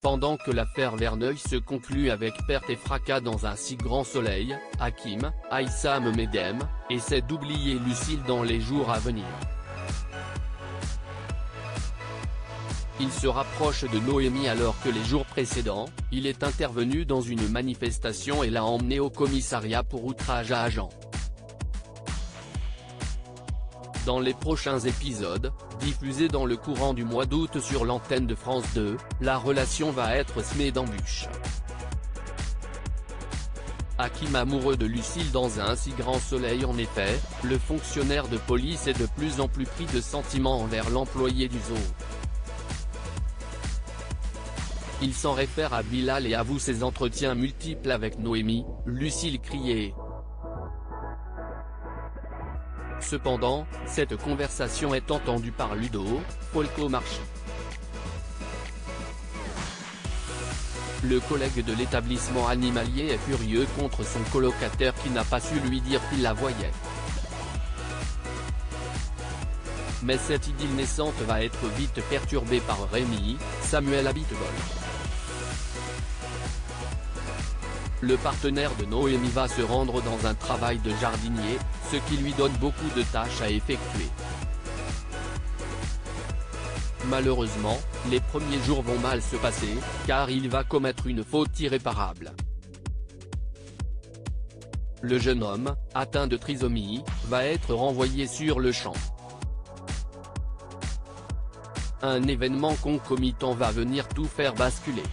Pendant que l'affaire Verneuil se conclut avec perte et fracas dans un si grand soleil, Hakim, Aïssam Medem, essaie d'oublier Lucille dans les jours à venir. Il se rapproche de Noémie alors que les jours précédents, il est intervenu dans une manifestation et l'a emmenée au commissariat pour outrage à agent. Dans les prochains épisodes, diffusés dans le courant du mois d'août sur l'antenne de France 2, la relation va être semée d'embûches. Hakim amoureux de Lucille dans un si grand soleil. En effet, le fonctionnaire de police est de plus en plus pris de sentiments envers l'employé du zoo. Il s'en réfère à Bilal et avoue ses entretiens multiples avec Noémie. Lucille criait. Cependant, cette conversation est entendue par Ludo Folco-Marchi. Le collègue de l'établissement animalier est furieux contre son colocataire qui n'a pas su lui dire qu'il la voyait. Mais cette idylle naissante va être vite perturbée par Rémi, Samuel Abitbol. Le partenaire de Noémie va se rendre dans un travail de jardinier, ce qui lui donne beaucoup de tâches à effectuer. Malheureusement, les premiers jours vont mal se passer, car il va commettre une faute irréparable. Le jeune homme, atteint de trisomie, va être renvoyé sur le champ. Un événement concomitant va venir tout faire basculer.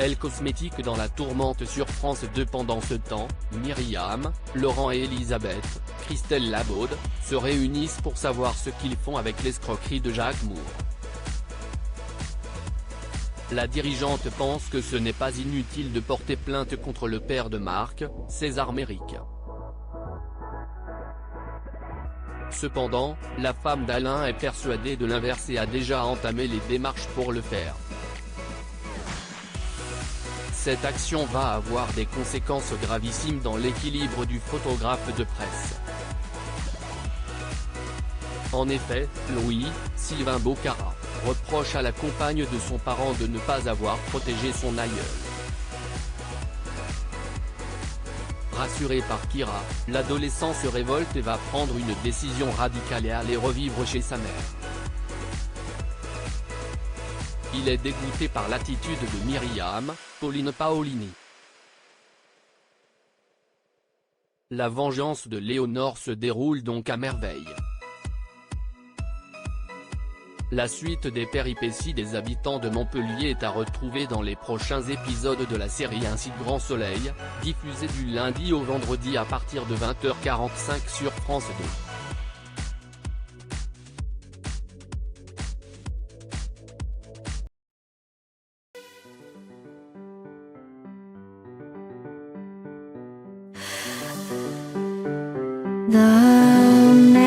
Elle cosmétique dans la tourmente sur France 2. Pendant ce temps, Myriam, Laurent et Elisabeth, Christelle Labaude, se réunissent pour savoir ce qu'ils font avec l'escroquerie de Jacques Moore. La dirigeante pense que ce n'est pas inutile de porter plainte contre le père de Marc, César Méric. Cependant, la femme d'Alain est persuadée de l'inverse et a déjà entamé les démarches pour le faire. Cette action va avoir des conséquences gravissimes dans l'équilibre du photographe de presse. En effet, Louis Sylvain Bocara reproche à la compagne de son parent de ne pas avoir protégé son aïeul. Rassuré par Kira, l'adolescent se révolte et va prendre une décision radicale et aller revivre chez sa mère. Il est dégoûté par l'attitude de Myriam, Pauline Paolini. La vengeance de Léonore se déroule donc à merveille. La suite des péripéties des habitants de Montpellier est à retrouver dans les prochains épisodes de la série Un si grand soleil, diffusée du lundi au vendredi à partir de 20h45 sur France 2. The